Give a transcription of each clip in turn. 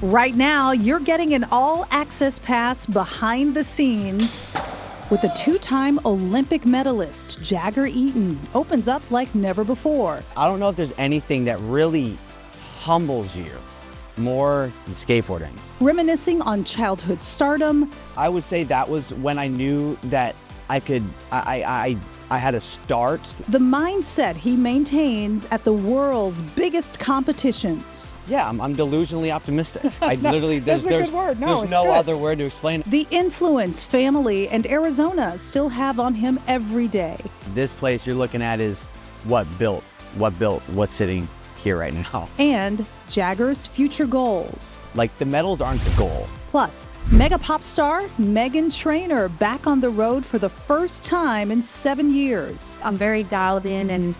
Right now, you're getting an all-access pass behind the scenes with the two-time Olympic medalist, Jagger Eaton. Opens up like never before. I don't know if there's anything that really humbles you more than skateboarding. Reminiscing on childhood stardom. I would say that was when I knew that I had a start. The mindset he maintains at the world's biggest competitions. Yeah, I'm delusionally optimistic. I literally, That's a good word. No, there's no other word to explain it. The influence family and Arizona still have on him every day. This place you're looking at is what's sitting here right now. And Jagger's future goals. Like, the medals aren't the goal. Plus, mega pop star Megan Trainor back on the road for the first time in 7 years. I'm very dialed in, and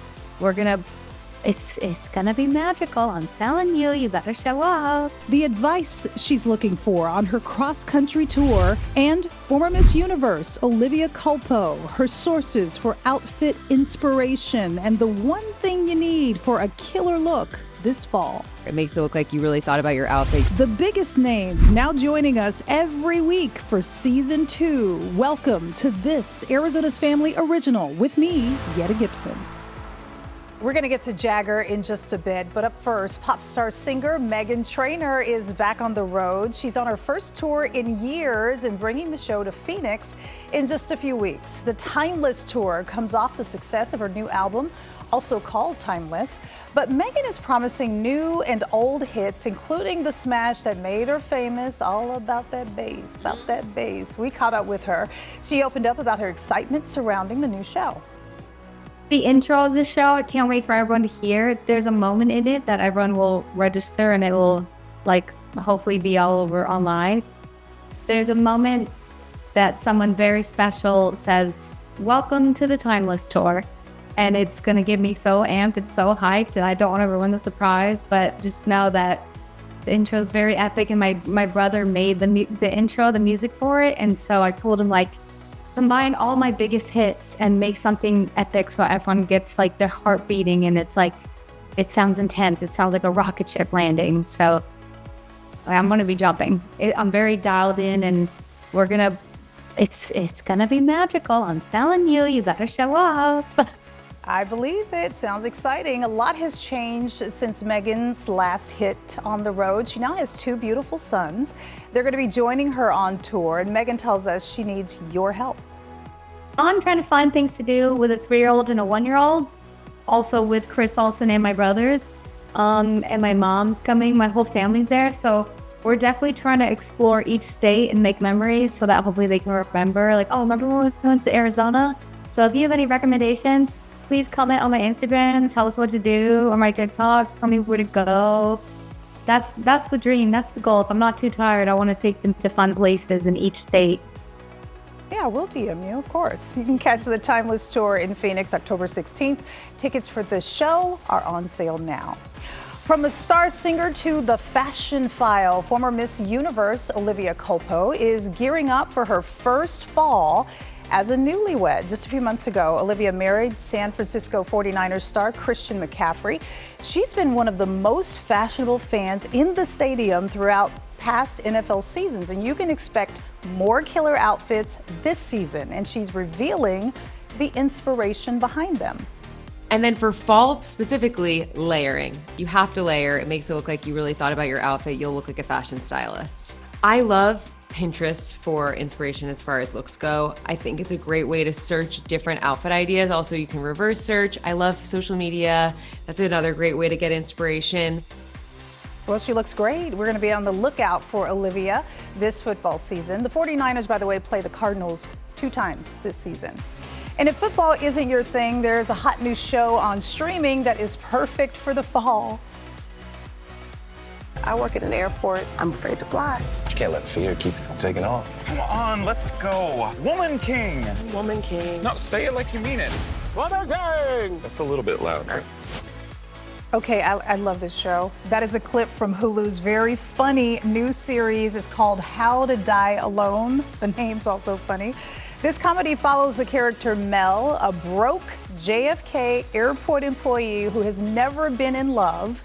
it's gonna be magical. I'm telling you, you better show up. The advice she's looking for on her cross-country tour, and former Miss Universe Olivia Culpo, her sources for outfit inspiration, and the one thing you need for a killer look this fall. It makes it look like you really thought about your outfit. The biggest names now joining us every week for season 2. Welcome to this Arizona's Family original with me, Yetta Gibson. We're going to get to Jagger in just a bit, but up first, pop star singer Megan Trainor is back on the road. She's on her first tour in years and bringing the show to Phoenix in just a few weeks. The Timeless Tour comes off the success of her new album, also called Timeless. But Megan is promising new and old hits, including the smash that made her famous, All About That Bass, About That Bass. We caught up with her. She opened up about her excitement surrounding the new show. The intro of the show, I can't wait for everyone to hear. There's a moment in it that everyone will register, and it will hopefully be all over online. There's a moment that someone very special says, "Welcome to the Timeless Tour." And it's going to get me so amped and so hyped, and I don't want to ruin the surprise, but just know that the intro is very epic, and my brother made the intro, the music for it, and so I told him, combine all my biggest hits and make something epic so everyone gets their heart beating, and it's it sounds intense. It sounds like a rocket ship landing. So I'm going to be jumping. I'm very dialed in, and it's going to be magical. I'm telling you, you better show up. I believe it. Sounds exciting. A lot has changed since Megan's last hit on the road. She now has 2 beautiful sons. They're going to be joining her on tour, and Megan tells us she needs your help. I'm trying to find things to do with a 3-year-old and a 1-year-old. Also with Chris Olsen and my brothers. And my mom's coming. My whole family's there. So we're definitely trying to explore each state and make memories so that hopefully they can remember. Remember when we went to Arizona? So if you have any recommendations, please comment on my Instagram, tell us what to do, or my TikToks, tell me where to go. That's the dream, that's the goal. If I'm not too tired, I want to take them to fun places in each state. Yeah, we'll DM you, of course. You can catch the Timeless Tour in Phoenix October 16th. Tickets for the show are on sale now. From a star singer to the fashion file, former Miss Universe Olivia Culpo is gearing up for her first fall as a newlywed. Just a few months ago, Olivia married San Francisco 49ers star Christian McCaffrey. She's been one of the most fashionable fans in the stadium throughout past NFL seasons, and you can expect more killer outfits this season, and she's revealing the inspiration behind them. And then for fall specifically, layering. You have to layer. It makes it look like you really thought about your outfit. You'll look like a fashion stylist. I love Pinterest for inspiration as far as looks go. I think it's a great way to search different outfit ideas. Also, you can reverse search. I love social media. That's another great way to get inspiration. Well, she looks great. We're going to be on the lookout for Olivia this football season. The 49ers, by the way, play the Cardinals 2 times this season. And if football isn't your thing, there's a hot new show on streaming that is perfect for the fall. I work at an airport. I'm afraid to fly. You can't let fear keep you from taking off. Come on, let's go. Woman King. Woman King. No, say it like you mean it. Woman King. That's a little bit loud. Right? Okay, I love this show. That is a clip from Hulu's very funny new series. It's called How to Die Alone. The name's also funny. This comedy follows the character Mel, a broke JFK airport employee who has never been in love.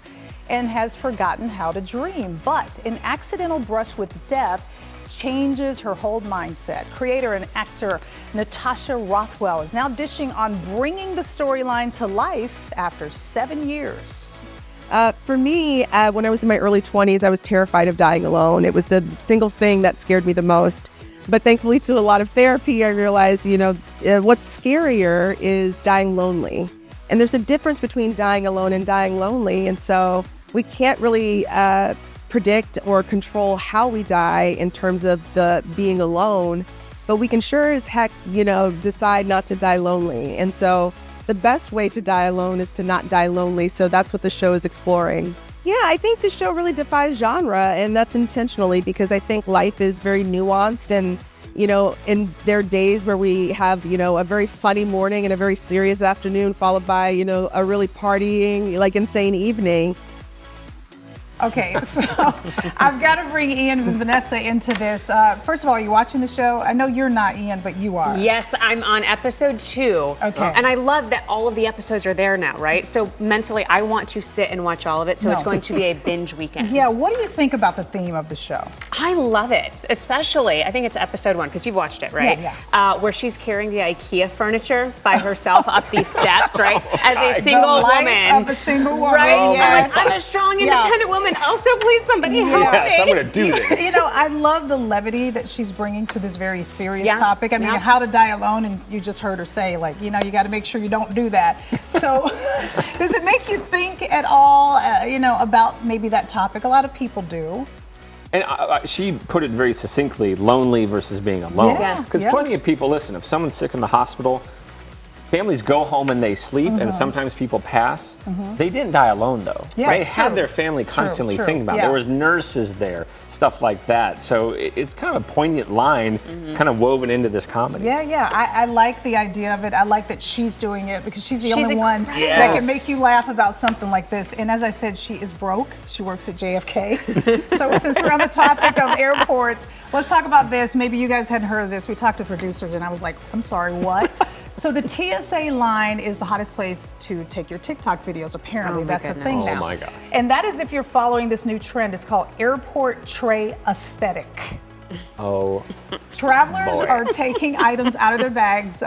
and has forgotten how to dream. But an accidental brush with death changes her whole mindset. Creator and actor Natasha Rothwell is now dishing on bringing the storyline to life after 7 years. For me, when I was in my early 20s, I was terrified of dying alone. It was the single thing that scared me the most. But thankfully, through a lot of therapy, I realized, what's scarier is dying lonely. And there's a difference between dying alone and dying lonely. And so we can't really predict or control how we die in terms of the being alone. But we can sure as heck, decide not to die lonely. And so the best way to die alone is to not die lonely. So that's what the show is exploring. Yeah, I think the show really defies genre, and that's intentionally because I think life is very nuanced. And, and there are days where we have, a very funny morning and a very serious afternoon followed by, a really partying, insane evening. Okay, so I've got to bring Ian and Vanessa into this. First of all, are you watching the show? I know you're not, Ian, but you are. Yes, I'm on episode 2. Okay. And I love that all of the episodes are there now, right? So mentally, I want to sit and watch all of it. So it's going to be a binge weekend. Yeah, what do you think about the theme of the show? I love it, especially, I think it's episode 1, because you've watched it, right? Yeah. Where she's carrying the IKEA furniture by herself up these steps, right? As a single The life woman. of a single woman. Right? Yes. I'm a strong, independent woman. Also, please, somebody help me. Yes, I'm going to do this. I love the levity that she's bringing to this very serious topic. I mean, Yeah. how to die alone, and you just heard her say, you got to make sure you don't do that. So does it make you think at all, about maybe that topic? A lot of people do. And she put it very succinctly, lonely versus being alone. Yeah, Because yeah. plenty of people, listen, if someone's sick in the hospital, families go home and they sleep, and sometimes people pass. They didn't die alone, though. Yeah, They had true. their family constantly True. thinking about it. Yeah. There was nurses there, stuff like that. So it's kind of a poignant line, kind of woven into this comedy. Yeah. I like the idea of it. I like that she's doing it because she's the only one that Yes. can make you laugh about something like this. And as I said, she is broke. She works at JFK. So since we're on the topic of airports, let's talk about this. Maybe you guys hadn't heard of this. We talked to producers and I was like, I'm sorry, what? So the TSA line is the hottest place to take your TikTok videos, apparently. Oh my That's a thing goodness. now. Oh my gosh. And that is if you're following this new trend. It's called airport tray aesthetic. Oh, Travelers Boy. are taking items out of their bags.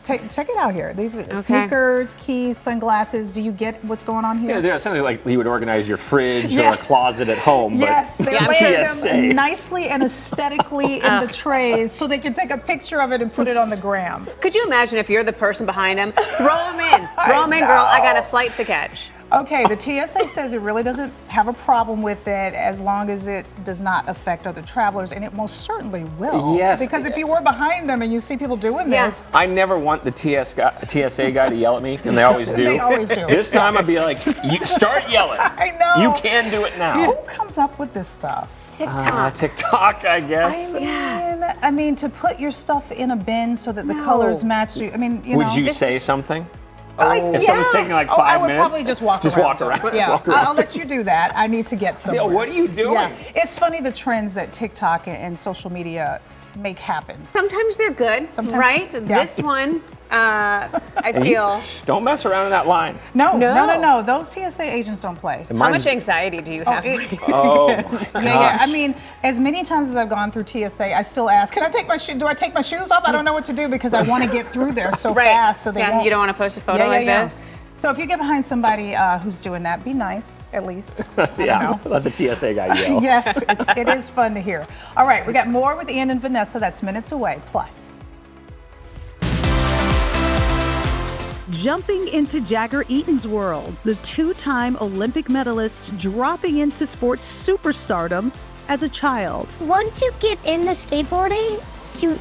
Check it out here. These are sneakers, keys, sunglasses. Do you get what's going on here? yeah, there's something like you would organize your fridge Yeah. or a closet at home. Yes, but they're layering TSA. them nicely and aesthetically in the trays so they can take a picture of it and put it on the gram. Could you imagine if you're the person behind him? Throw them in. Throw them in, girl. I got a flight to catch. Okay, the TSA says it really doesn't have a problem with it as long as it does not affect other travelers, and it most certainly will. Yes. Because if you were behind them and you see people doing this, I never want the TSA guy to yell at me, and they always do. They always do. This time I'd be like, you start yelling. I know. You can do it now. who comes up with this stuff? TikTok, I guess. I mean, to put your stuff in a bin so that the colors match you. I mean, Would you say something? Oh, If someone's taking like 5 I would minutes, probably just walk around. walk around. Yeah, Walk around. I'll let you do that. I need to get somewhere. Yeah, what are you doing? Yeah. It's funny the trends that TikTok and social media make happen. Sometimes they're good, Sometimes- right? yeah. This one, I feel. Don't mess around in that line. No. Those TSA agents don't play. How much anxiety do you have? Oh my Yeah. gosh. I mean, as many times as I've gone through TSA, I still ask, "Can I take my do I take my shoes off?" I don't know what to do because I want to get through there so Right. fast, so they Yeah, won't. you don't want to post a photo like this. So if you get behind somebody who's doing that, be nice at least. Yeah, let the TSA guy yell. Yes, it is fun to hear. All right, we got more with Ian and Vanessa. That's minutes away. Plus. Jumping into Jagger Eaton's world, the two-time Olympic medalist dropping into sports superstardom as a child. Once you get into skateboarding,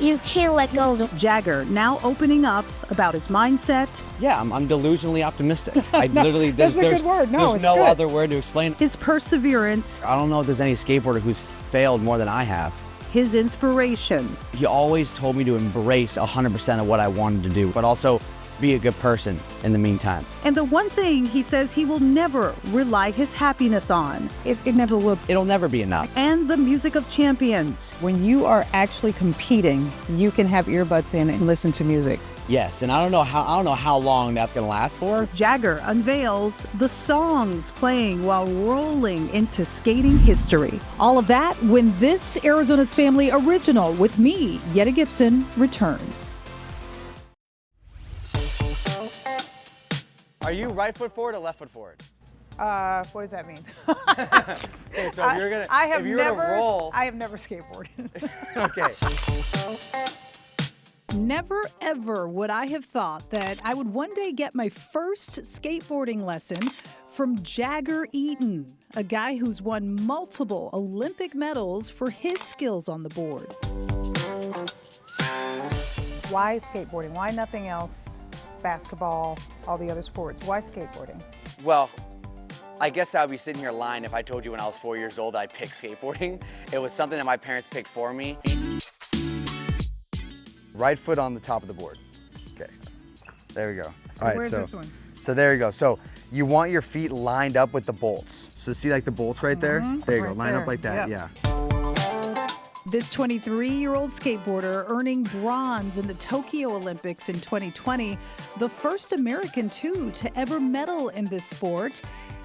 you can't let go of it. Jagger now opening up about his mindset, Yeah, I'm delusionally optimistic. I literally, that's a good word. No, there's it's no good. other word to explain. his perseverance, I don't know if there's any skateboarder who's failed more than I have. his inspiration. He always told me to embrace 100% of what I wanted to do, but also be a good person in the meantime. And the one thing he says he will never rely his happiness on. It never will. It'll never be enough. And the music of champions. When you are actually competing, you can have earbuds in and listen to music. Yes, and I don't know how long that's gonna last for. Jagger unveils the songs playing while rolling into skating history. All of that when this Arizona's Family original with me, Yetta Gibson, returns. Are you right foot forward or left foot forward? What does that mean? Okay, so if you're gonna, if you're gonna roll. I have never skateboarded. Okay. Never ever would I have thought that I would one day get my first skateboarding lesson from Jagger Eaton, a guy who's won multiple Olympic medals for his skills on the board. Why skateboarding? Why nothing else? Basketball, all the other sports. Why skateboarding? Well, I guess I would be sitting here lying if I told you when I was 4 years old I picked skateboarding. It was something that my parents picked for me. Right foot on the top of the board. Okay, there we go. All right, where's this one? So there you go. So you want your feet lined up with the bolts. So see like the bolts right there? There you go, line up like that, yeah. This 23-year-old skateboarder earning bronze in the Tokyo Olympics in 2020, the first American too to ever medal in this sport.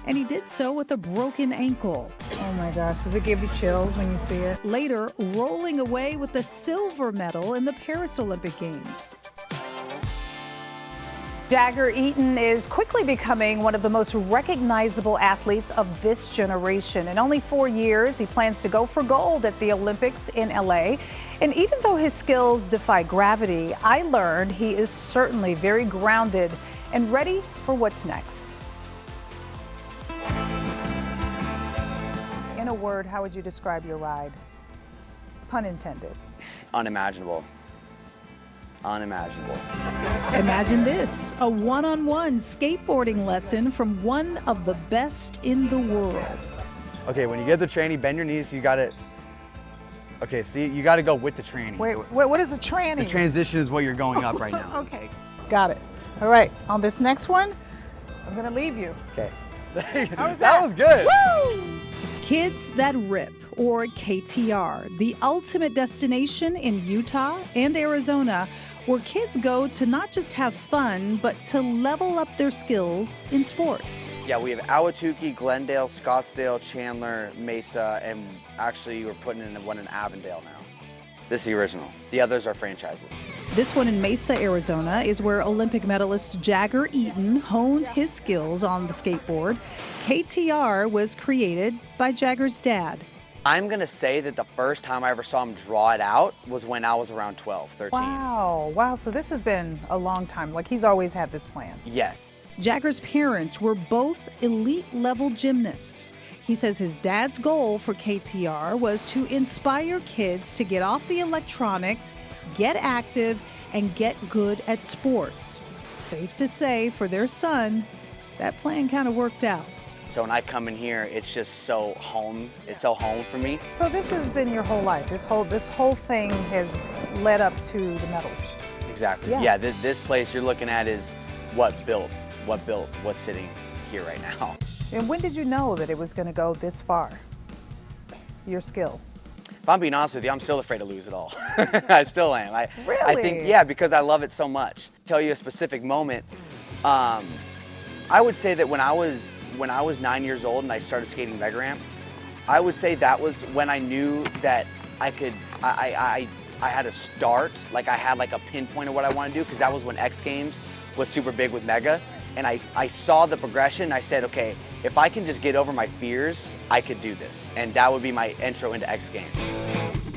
And he did so with a broken ankle. Oh my gosh, does it give you chills when you see it? Later, rolling away with a silver medal in the Paris Olympic Games. Jagger Eaton is quickly becoming one of the most recognizable athletes of this generation. In only 4 years, he plans to go for gold at the Olympics in LA. And even though his skills defy gravity, I learned he is certainly very grounded and ready for what's next. In a word, how would you describe your ride? Pun intended. Unimaginable. Unimaginable. Imagine this, a one-on-one skateboarding lesson from one of the best in the world. Okay, when you get the tranny, bend your knees, you gotta, okay, see, you gotta go with the tranny. Wait, what is a tranny? The transition is what you're going up right now. Okay, got it. All right, on this next one, I'm gonna leave you. Okay. How was that was good. Woo! Kids That Rip, or KTR, the ultimate destination in Utah and Arizona, where kids go to not just have fun, but to level up their skills in sports. Yeah, we have Ahwatukee, Glendale, Scottsdale, Chandler, Mesa, and actually we're putting in one in Avondale now. This is the original. The others are franchises. This one in Mesa, Arizona, is where Olympic medalist Jagger Eaton honed his skills on the skateboard. KTR was created by Jagger's dad. I'm gonna say that the first time I ever saw him draw it out was when I was around 12, 13. Wow, so this has been a long time. Like he's always had this plan. Yes. Jagger's parents were both elite level gymnasts. He says his dad's goal for KTR was to inspire kids to get off the electronics, get active, and get good at sports. Safe to say for their son, that plan kind of worked out. So when I come in here, it's just so home. It's so home for me. So this has been your whole life. This whole thing has led up to the medals. Exactly. Yeah, this place you're looking at is what built what's sitting here right now. And when did you know that it was going to go this far? Your skill? If I'm being honest with you, I'm still afraid to lose it all. I still am. Really? I think, yeah, because I love it so much. Tell you a specific moment. I would say that when I was 9 years old and I started skating Mega Ramp, I would say that was when I knew that I had a start, like I had like a pinpoint of what I want to do, because that was when X Games was super big with Mega. And I saw the progression. I said, okay, if I can just get over my fears, I could do this. And that would be my intro into X Games.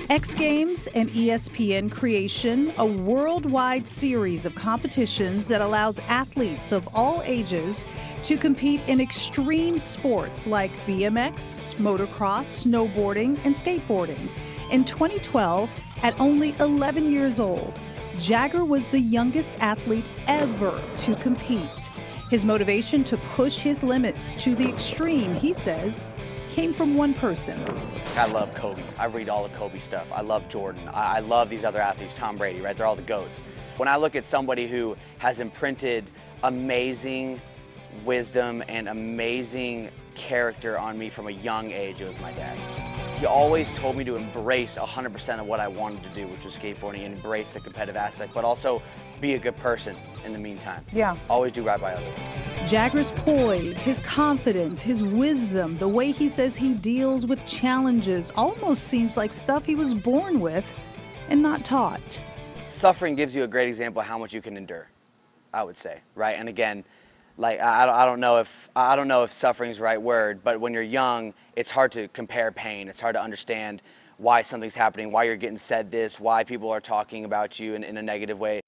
X Games, an ESPN creation, a worldwide series of competitions that allows athletes of all ages to compete in extreme sports like BMX, motocross, snowboarding, and skateboarding. In 2012, at only 11 years old, Jagger was the youngest athlete ever to compete. His motivation to push his limits to the extreme, he says, came from one person. I love Kobe. I read all the Kobe stuff. I love Jordan. I love these other athletes, Tom Brady, right? They're all the GOATs. When I look at somebody who has imprinted amazing wisdom and amazing character on me from a young age, it was my dad. he always told me to embrace 100% of what I wanted to do, which was skateboarding, and embrace the competitive aspect, but also be a good person in the meantime. Yeah. Always do right by others. Jagger's poise, his confidence, his wisdom, the way he says he deals with challenges almost seems like stuff he was born with and not taught. Suffering gives you a great example of how much you can endure, I would say, right? And again, like I don't know if suffering's the right word, but when you're young, it's hard to compare pain. It's hard to understand why something's happening, why you're getting said this, why people are talking about you in a negative way.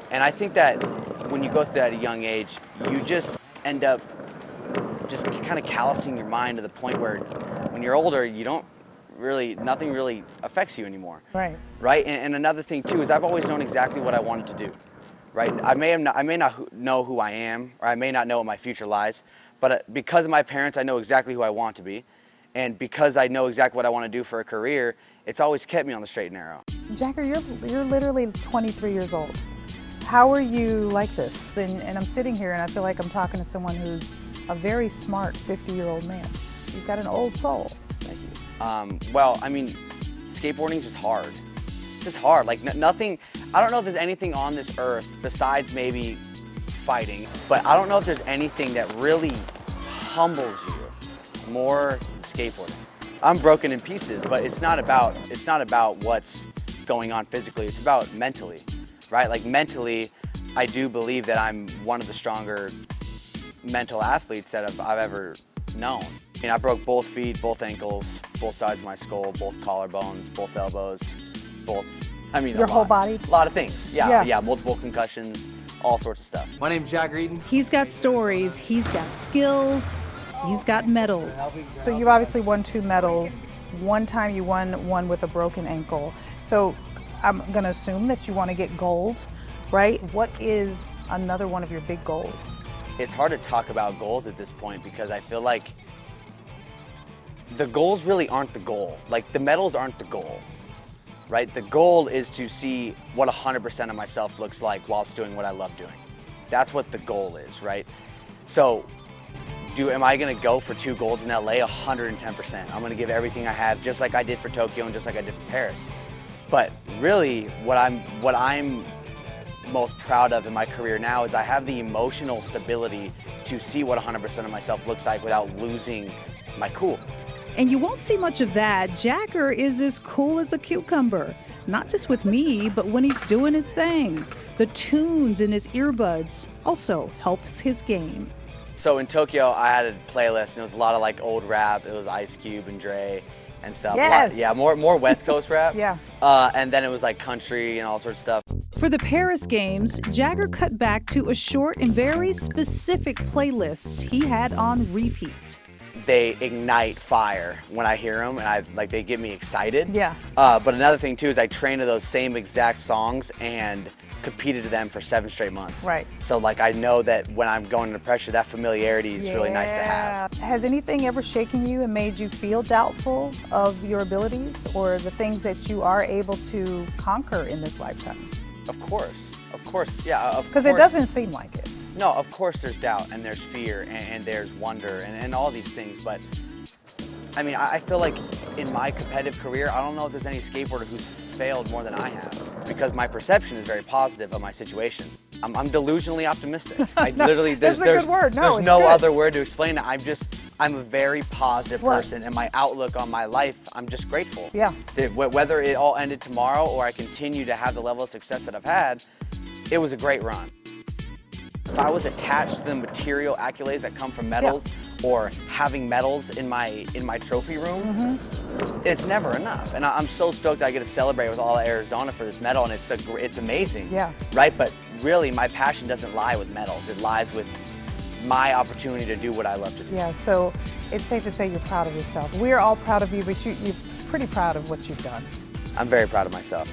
And I think that when you go through that at a young age, you just end up just kind of callousing your mind to the point where when you're older, you don't really, nothing really affects you anymore. Right. Right? And another thing too is I've always known exactly what I wanted to do. Right? I may not know who I am, or I may not know what my future lies, but because of my parents, I know exactly who I want to be. And because I know exactly what I want to do for a career, it's always kept me on the straight and narrow. Jagger, you're literally 23 years old. How are you like this? And I'm sitting here and I feel like I'm talking to someone who's a very smart 50-year-old man. You've got an old soul. Thank you. Well, I mean, skateboarding is just hard. Just hard. Like nothing. I don't know if there's anything on this earth besides maybe fighting, but I don't know if there's anything that really humbles you more than skateboarding. I'm broken in pieces, but it's not about what's going on physically. It's about mentally, right? Like mentally, I do believe that I'm one of the stronger mental athletes that I've ever known. I mean, I broke both feet, both ankles, both sides of my skull, both collarbones, both elbows, both, I mean, your whole body? A lot of things, yeah, multiple concussions, all sorts of stuff. My name's Jagger Eaton. He's got stories, he's got skills, he's got medals. So you've obviously won 2 medals. One time you won one with a broken ankle. So I'm gonna assume that you wanna get gold, right? What is another one of your big goals? It's hard to talk about goals at this point because I feel like the goals really aren't the goal. Like the medals aren't the goal, right? The goal is to see what 100% of myself looks like whilst doing what I love doing. That's what the goal is, right? So am I gonna go for 2 golds in LA? 110%. I'm gonna give everything I have, just like I did for Tokyo and just like I did for Paris. But really, what I'm most proud of in my career now is I have the emotional stability to see what 100% of myself looks like without losing my cool. And you won't see much of that. Jagger is as cool as a cucumber, not just with me, but when he's doing his thing. The tunes in his earbuds also helps his game. So in Tokyo, I had a playlist, and it was a lot of like old rap. It was Ice Cube and Dre and stuff. Yes. Yeah, more West Coast rap. Yeah. And then it was like country and all sorts of stuff. For the Paris Games, Jagger cut back to a short and very specific playlist he had on repeat. They ignite fire when I hear them, and they get me excited. Yeah. But another thing too is I trained to those same exact songs and competed to them for 7 straight months. Right. So like I know that when I'm going under pressure, that familiarity is really nice to have. Has anything ever shaken you and made you feel doubtful of your abilities or the things that you are able to conquer in this lifetime? Of course, yeah. Because it doesn't seem like it. No, of course there's doubt and there's fear and there's wonder and all these things, but I mean, I feel like in my competitive career, I don't know if there's any skateboarder who's failed more than I have because my perception is very positive of my situation. I'm delusionally optimistic. I literally, That's a good word. No, there's no other word to explain it. I'm a very positive person, and my outlook on my life, I'm just grateful. Yeah. Whether it all ended tomorrow or I continue to have the level of success that I've had, it was a great run. If I was attached to the material accolades that come from medals or having medals in my trophy room, it's never enough. And I'm so stoked that I get to celebrate with all of Arizona for this medal, and it's amazing. Yeah. Right? But really, my passion doesn't lie with medals. It lies with my opportunity to do what I love to do. Yeah, so it's safe to say you're proud of yourself. We're all proud of you, but you're pretty proud of what you've done. I'm very proud of myself.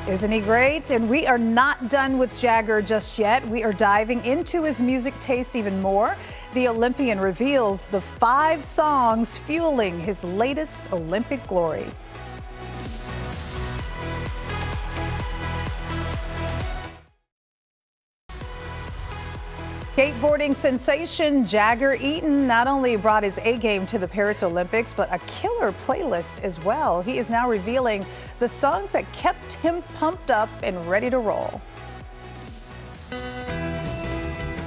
Isn't he great? And we are not done with Jagger just yet. We are diving into his music taste even more. The Olympian reveals the 5 songs fueling his latest Olympic glory. Skateboarding sensation Jagger Eaton not only brought his A game to the Paris Olympics, but a killer playlist as well. He is now revealing the songs that kept him pumped up and ready to roll.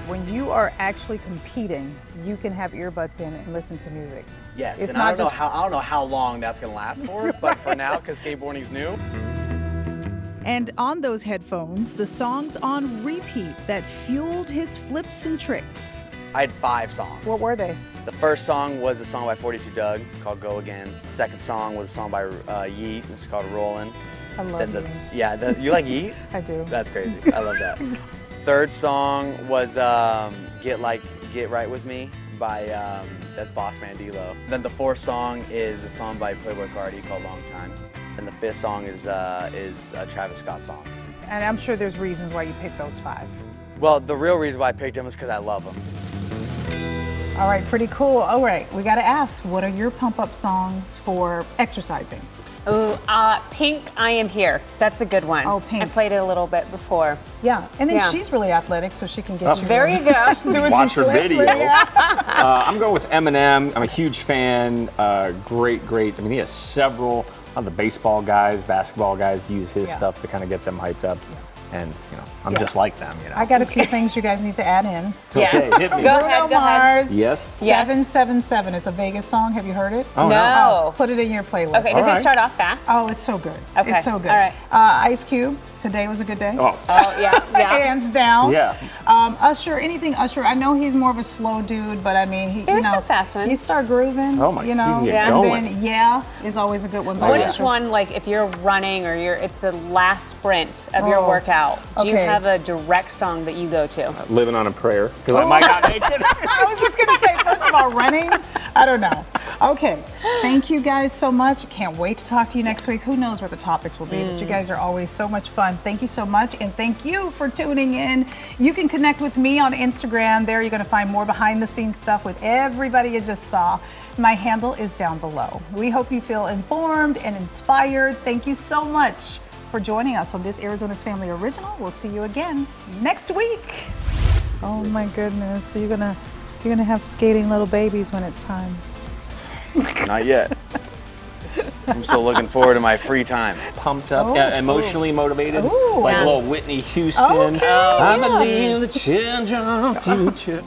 When you are actually competing, you can have earbuds in and listen to music. Yes, it's and not I don't know how long that's gonna last for, but for now, because skateboarding's new. And on those headphones, the songs on repeat that fueled his flips and tricks. I had 5 songs. What were they? The first song was a song by 42 Doug called Go Again. The second song was a song by Yeet, it's called Rollin'. I love Yeet. Yeah, you like Yeet? I do. That's crazy, I love that. Third song was Get Right With Me by that's Boss Man D-Lo. Then the fourth song is a song by Playboy Cardi called Long Time. And the fifth song is a Travis Scott song. And I'm sure there's reasons why you picked those 5. Well, the real reason why I picked them is because I love them. All right, pretty cool. All right, we got to ask, what are your pump-up songs for exercising? Ooh, Pink, I Am Here. That's a good one. Oh, Pink. I played it a little bit before. Yeah, and then Yeah. she's really athletic, so she can get you. There you go. Doing Watch some her flips. video. Yeah. I'm going with Eminem. I'm a huge fan. Great. I mean, he has several of the baseball guys, basketball guys use his stuff to kind of get them hyped up. And, you know, I'm just like them, you know. I got a few things you guys need to add in. Yes. Okay, hit me. Go Bruno ahead. Mars. Yes. 777 is a Vegas song. Have you heard it? Oh, No. Put it in your playlist. Okay, does it start off fast? Oh, it's so good. Okay. It's so good. All right. Ice Cube, Today Was a Good Day. Oh, Oh, yeah. Hands down. yeah. Usher, anything Usher. I know he's more of a slow dude, but I mean, he, There's you know, some fast ones. you start grooving. Oh my, you know, you can get and going. then Yeah is always a good one. by What Usher. is one, like, if you're running or it's the last sprint of your workout, do you okay. have a direct song that you go to? Living on a Prayer, because I might not make it. I was just gonna say, first of all, running. I don't know. Okay, thank you guys so much. Can't wait to talk to you next week. Who knows what the topics will be, but you guys are always so much fun. Thank you so much, and thank you for tuning in. You can connect with me on Instagram. There you're gonna find more behind the scenes stuff with everybody you just saw. My handle is down below. We hope you feel informed and inspired. Thank you so much for joining us on this Arizona's Family Original. We'll see you again next week. Oh my goodness, so you're gonna have skating little babies when it's time. Not yet. I'm still looking forward to my free time. Pumped up, emotionally motivated, Ooh. like Yeah. a little Whitney Houston. Okay, I yeah. believe the children of future.